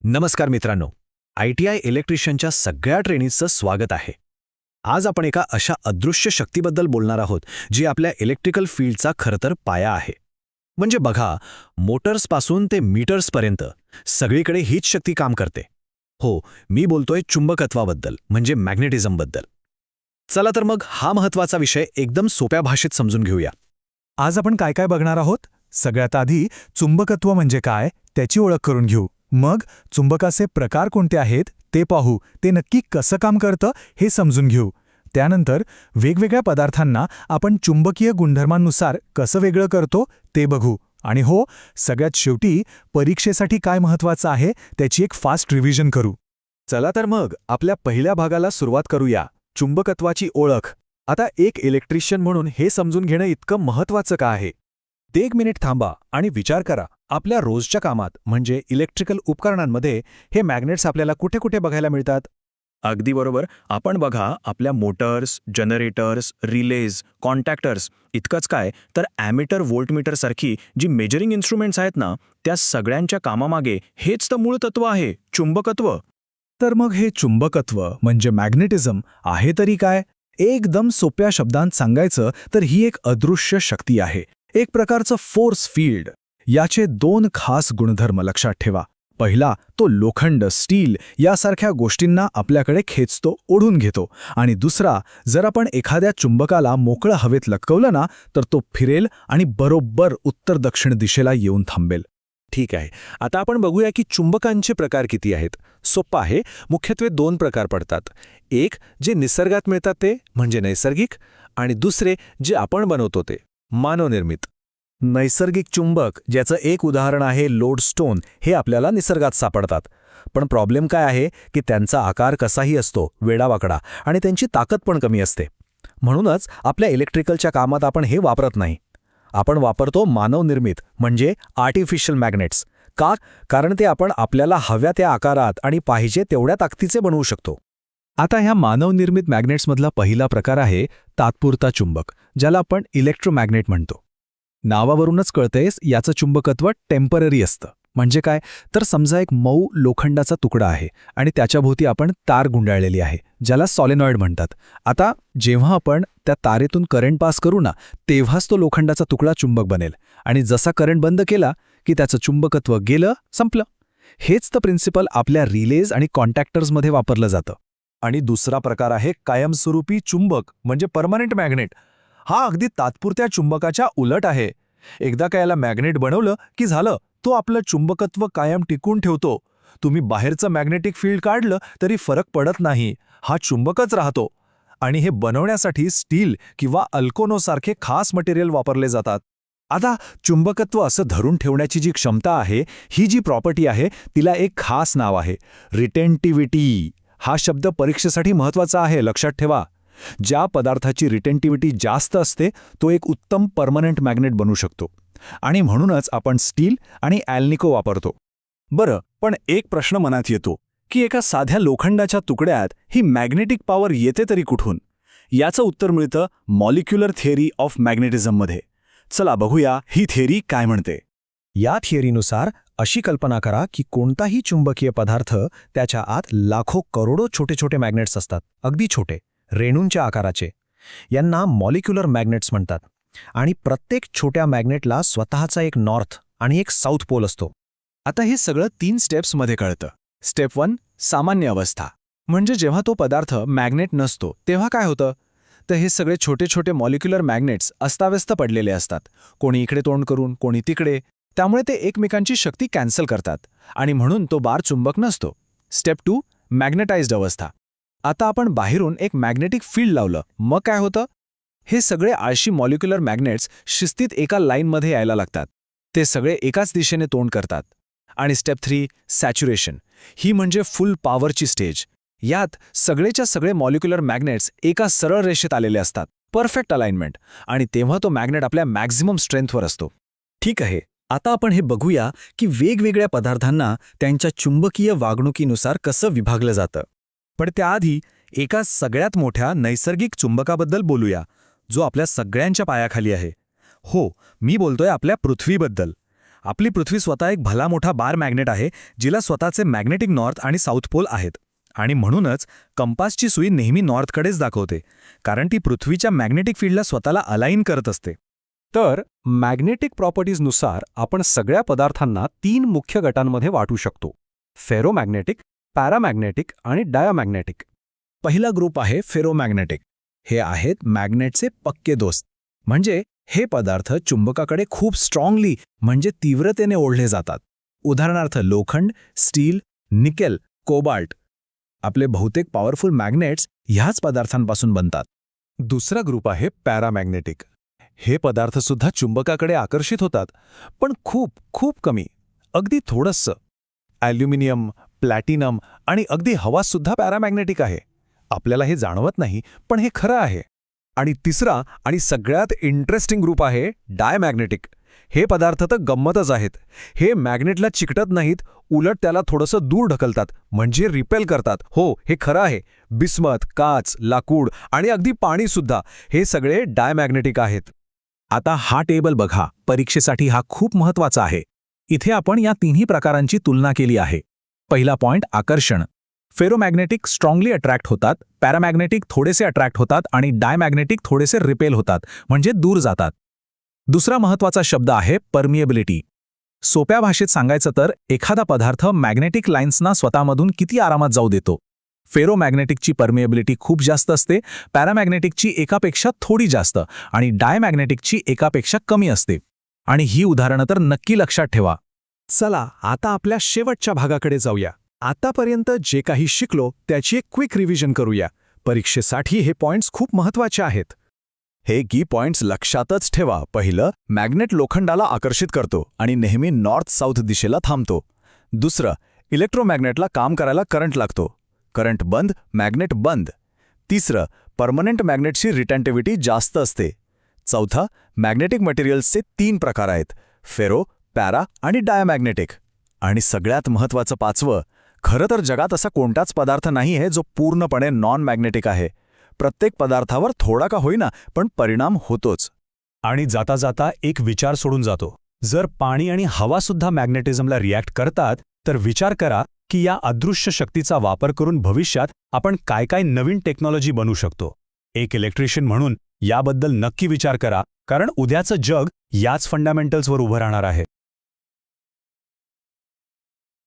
नमस्कार मित्रांनो, ITI इलेक्ट्रिशियनच्या सगळ्या ट्रेनिजचं स्वागत आहे. आज आपण एका अशा अदृश्य शक्तीबद्दल बोलणार आहोत जी आपल्या इलेक्ट्रिकल फील्डचा खरं तर पाया आहे. म्हणजे बघा, मोटर्सपासून ते मीटर्सपर्यंत सगळीकडे हीच शक्ती काम करते. हो, मी बोलतोय चुंबकत्वाबद्दल, म्हणजे मॅग्नेटिझमबद्दल. चला तर मग हा महत्त्वाचा विषय एकदम सोप्या भाषेत समजून घेऊया. आज आपण काय काय बघणार आहोत? सगळ्यात आधी चुंबकत्व म्हणजे काय त्याची ओळख करून घेऊ. मग चुंबकाचे प्रकार कोणते आहेत ते पाहू, ते नक्की कसं काम करतं हे समजून घेऊ. त्यानंतर वेगवेगळ्या पदार्थांना आपण चुंबकीय गुणधर्मांनुसार कसं वेगळं करतो ते बघू. आणि हो, सगळ्यात शेवटी परीक्षेसाठी काय महत्त्वाचं आहे त्याची एक फास्ट रिव्हिजन करू. चला तर मग आपल्या पहिल्या भागाला सुरुवात करूया, चुंबकत्वाची ओळख. आता एक इलेक्ट्रिशियन म्हणून हे समजून घेणं इतकं महत्त्वाचं का आहे? ते 1 मिनिट थांबा आणि विचार करा, आपल्या रोजच्या कामात म्हणजे इलेक्ट्रिकल उपकरणांमध्ये हे मॅग्नेट्स आपल्याला कुठे कुठे बघायला मिळतात? अगदी बरोबर. आपण बघा, आपल्या मोटर्स, जनरेटर्स, रिलेज, कॉन्टॅक्टर्स, इतकंच काय तर ॲमीटर, व्होल्टमीटरसारखी जी मेजरिंग इन्स्ट्रुमेंट्स आहेत ना, त्या सगळ्यांच्या कामामागे हेच तर मूळ तत्व आहे, चुंबकत्व. तर मग हे चुंबकत्व म्हणजे मॅग्नेटिझम आहे तरी काय? एकदम सोप्या शब्दांत सांगायचं तर ही एक अदृश्य शक्ती आहे, एक प्रकारचं फोर्स फील्ड. याचे 2 खास गुणधर्म लक्षात ठेवा. पहिला, तो लोखंड, स्टील यासारख्या गोष्टींना आपल्याकडे खेचतो, ओढून घेतो. आणि दुसरा, जर आपण एखाद्या चुंबकाला मोकळं हवेत लटकवलं ना, तर तो फिरेल आणि बरोबर उत्तर दक्षिण दिशेला येऊन थांबेल. ठीक आहे. आता आपण बघूया की चुंबकांचे प्रकार किती आहेत. सोप्पं आहे. मुख्यत्वे 2 प्रकार पडतात. एक जे निसर्गात मिळतात ते म्हणजे नैसर्गिक, आणि दुसरे जे आपण बनवतो ते मानवनिर्मित. नैसर्गिक चुंबक, ज्याचं एक उदाहरण आहे लोडस्टोन, हे आपल्याला निसर्गात सापडतात. पण प्रॉब्लेम काय आहे की त्यांचा आकार कसाही असतो, वेडावाकडा, आणि त्यांची ताकद पण कमी असते. म्हणूनच आपल्या इलेक्ट्रिकलच्या कामात आपण हे वापरत नाही. आपण वापरतो मानवनिर्मित म्हणजे आर्टिफिशियल मॅग्नेट्स. का? कारण ते आपण आपल्याला हव्या त्या आकारात आणि पाहिजे तेवढ्या ताकदीचे बनवू शकतो. आता ह्या मानवनिर्मित मॅग्नेट्समधला पहिला प्रकार आहे तात्पुरता चुंबक, ज्याला आपण इलेक्ट्रोमॅग्नेट म्हणतो. नावावरूनच कळतेस याचं चुंबकत्व टेम्पररी असतं. म्हणजे काय? तर समजा एक मऊ लोखंडाचा तुकडा आहे आणि त्याच्याभोवती आपण तार गुंडाळलेली आहे, ज्याला सॉलेनॉइड म्हणतात. आता जेव्हा आपण त्या तारेतून करंट पास करू ना, तेव्हाच तो लोखंडाचा तुकडा चुंबक बनेल. आणि जसा करंट बंद केला की त्याचं चुंबकत्व गेलं, संपलं. हेच तर प्रिन्सिपल आपल्या रिलेज आणि कॉन्टॅक्टर्समध्ये वापरलं जातं. आणि दुसरा प्रकार आहे कायमस्वरूपी चुंबक म्हणजे परमनंट मॅग्नेट. हा अगदी तात्पुरत्या चुंबकाच्या उलट आहे. एकदा का याला मॅग्नेट बनवलं की झालं, तो आपलं चुंबकत्व कायम टिकून ठेवतो. तुम्ही बाहेरचं मॅग्नेटिक फील्ड काढलं तरी फरक पडत नाही, हा चुंबकच राहतो. आणि हे बनवण्यासाठी स्टील किंवा अल्कोनोसारखे खास मटेरियल वापरले जातात. आता चुंबकत्व असं धरून ठेवण्याची जी क्षमता आहे, ही जी प्रॉपर्टी आहे, तिला एक खास नाव आहे, रिटेंटिव्हिटी. हा शब्द परीक्षेसाठी महत्त्वाचा आहे, लक्षात ठेवा. ज्या पदार्थाची रिटेंटिव्हिटी जास्त असते तो एक उत्तम परमनंट मॅग्नेट बनू शकतो. आणि म्हणूनच आपण स्टील आणि ॲल्निको वापरतो. बरं, पण एक प्रश्न मनात येतो की एका साध्या लोखंडाच्या तुकड्यात ही मॅग्नेटिक पॉवर येते तरी कुठून? याचं उत्तर मिळतं मॉलिक्युलर थिअरी ऑफ मॅग्नेटिझममध्ये. चला बघूया ही थिअरी काय म्हणते. या थिअरीनुसार अशी कल्पना करा की कोणताही चुंबकीय पदार्थ, त्याच्या आत लाखो करोडो छोटे छोटे मॅग्नेट्स असतात, अगदी छोटे, रेणूंच्या आकाराचे. यांना मॉलिक्युलर मॅग्नेट्स म्हणतात. आणि प्रत्येक छोट्या मॅग्नेटला स्वतःचा एक नॉर्थ आणि एक साऊथ पोल असतो. आता हे सगळं 3 स्टेप्समध्ये कळतं. स्टेप 1, सामान्य अवस्था. म्हणजे जेव्हा तो पदार्थ मॅग्नेट नसतो तेव्हा काय होतं? तर हे सगळे छोटे छोटे मॉलिक्युलर मॅग्नेट्स अस्ताव्यस्त पडलेले असतात, कोणी इकडे तोंड करून, कोणी तिकडे. त्यामुळे ते एकमेकांची शक्ती कॅन्सल करतात आणि म्हणून तो बार चुंबक नसतो. स्टेप 2, मॅग्नेटाइज्ड अवस्था. आता आपण बाहेरून एक मॅग्नेटिक फील्ड लावलं, मग काय होतं? हे सगळे आळशी मॉलिक्युलर मॅग्नेट्स शिस्तीत एका लाईनमध्ये यायला लागतात. ते सगळे एकाच दिशेने तोंड करतात. आणि स्टेप 3, सॅच्युरेशन. ही म्हणजे फुल पॉवरची स्टेज. यात सगळेच्या सगळे मॉलिक्युलर मॅग्नेट्स एका सरळ रेषेत आलेले असतात, परफेक्ट अलाइनमेंट. आणि तेव्हा तो मॅग्नेट आपल्या मॅक्झिमम स्ट्रेंथवर असतो. ठीक आहे, आता आपण हे बघूया की वेगवेगळ्या पदार्थांना त्यांच्या चुंबकीय वागणुकीनुसार कसं विभागलं जातं. पण त्याआधी एका सगळ्यात मोठ्या नैसर्गिक चुंबकाबद्दल बोलूया, जो आपल्या सगळ्यांच्या पायाखाली आहे. हो, मी बोलतोय आपल्या पृथ्वीबद्दल. आपली पृथ्वी स्वतः एक भला मोठा बार मॅग्नेट आहे, जिला स्वतःचे मॅग्नेटिक नॉर्थ आणि साऊथ पोल आहेत. आणि म्हणूनच कंपासची सुई नेहमी नॉर्थकडेच दाखवते, कारण ती पृथ्वीच्या मॅग्नेटिक फील्डला स्वतःला अलाइन करत असते. तर मॅग्नेटिक प्रॉपर्टीजनुसार आपण सगळ्या पदार्थांना 3 मुख्य गटांमध्ये वाटू शकतो: फेरोमॅग्नेटिक, पॅरामॅग्नेटिक आणि डायामॅग्नेटिक. पहिला ग्रुप आहे फेरोमॅग्नेटिक. हे आहेत मॅग्नेटचे पक्के दोस्त. म्हणजे हे पदार्थ चुंबकाकडे खूप स्ट्रॉंगली म्हणजे तीव्रतेने ओढले जातात. उदाहरणार्थ लोखंड, स्टील, निकेल, कोबाल्ट. आपले बहुतेक पॉवरफुल मॅग्नेट्स ह्याच पदार्थांपासून बनतात. दुसरा ग्रुप आहे पॅरामॅग्नेटिक. हे पदार्थसुद्धा चुंबकाकडे आकर्षित होतात, पण खूप खूप कमी, अगदी थोडंसं. ॲल्युमिनियम, प्लॅटिनम आणि अगदी हवासुद्धा पॅरामॅग्नेटिक आहे. आपल्याला हे जाणवत नाही, पण हे खरं आहे. आणि तिसरा आणि सगळ्यात इंटरेस्टिंग ग्रुप आहे डायमॅग्नेटिक. हे पदार्थ तर गंमतच आहेत. हे मॅग्नेटला चिकटत नाहीत, उलट त्याला थोडंसं दूर ढकलतात, म्हणजे रिपेल करतात. हो, हे खरं आहे. बिस्मथ, काच, लाकूड आणि अगदी पाणीसुद्धा हे सगळे डायमॅग्नेटिक आहेत. आता हा टेबल बघा, परीक्षेसाठी हा खूप महत्वाचा आहे. इथे आपण या तिन्ही प्रकारांची तुलना केली आहे. पहिला पॉइंट आकर्षण. फेरोमॅग्नेटिक स्ट्रॉंगली अट्रॅक्ट होतात, पॅरामॅग्नेटिक थोडेसे अट्रॅक्ट होतात आणि डायमॅग्नेटिक थोडेसे रिपेल होतात, म्हणजे दूर जातात. दुसरा महत्वाचा शब्द आहे परमिएबिलिटी. सोप्या भाषेत सांगायचं तर एखादा पदार्थ मॅग्नेटिक लाईन्सना स्वतःमधून किती आरामात जाऊ देतो. फेरोमॅग्नेटिकची परमिएबिलिटी खूप जास्त असते, पॅरामॅग्नेटिकची एकापेक्षा थोडी जास्त आणि डायमॅग्नेटिकची एकापेक्षा कमी असते. आणि ही उदाहरणं तर नक्की लक्षात ठेवा. चला आता आपल्या शेवटच्या भागाकडे जाऊया. आतापर्यंत जे काही शिकलो त्याची एक क्विक रिव्हिजन करूया. परीक्षेसाठी हे पॉइंट्स खूप महत्वाचे आहेत. हे की पॉइंट्स लक्षातच ठेवा. पहिलं, मॅग्नेट लोखंडाला आकर्षित करतो आणि नेहमी नॉर्थ साऊथ दिशेला थांबतो. दुसरं, इलेक्ट्रोमॅग्नेटला काम करायला करंट लागतो. करंट बंद, मॅग्नेट बंद. तिसरं, परमनंट मॅग्नेटची रिटेंटिव्हिटी जास्त असते. चौथा, मॅग्नेटिक मटेरियल्सचे 3 प्रकार आहेत: फेरो, पॅरा आणि डायमॅग्नेटिक. आणि सगळ्यात महत्त्वाचं पाचवं, खरं तर जगात असा कोणताच पदार्थ नाही आहे जो पूर्णपणे नॉन मॅग्नेटिक आहे. प्रत्येक पदार्थावर थोडा का होईना पण परिणाम होतोच. आणि जाता जाता एक विचार सोडून जातो. जर पाणी आणि हवासुद्धा मॅग्नेटिझमला रिॲक्ट करतात, तर विचार करा की या अदृश्य शक्तीचा वापर करून भविष्यात आपण काय काय नवीन टेक्नॉलॉजी बनवू शकतो. एक इलेक्ट्रिशियन म्हणून याबद्दल नक्की विचार करा, कारण उद्याचं जग याच फंडामेंटल्सवर उभं राहणार आहे.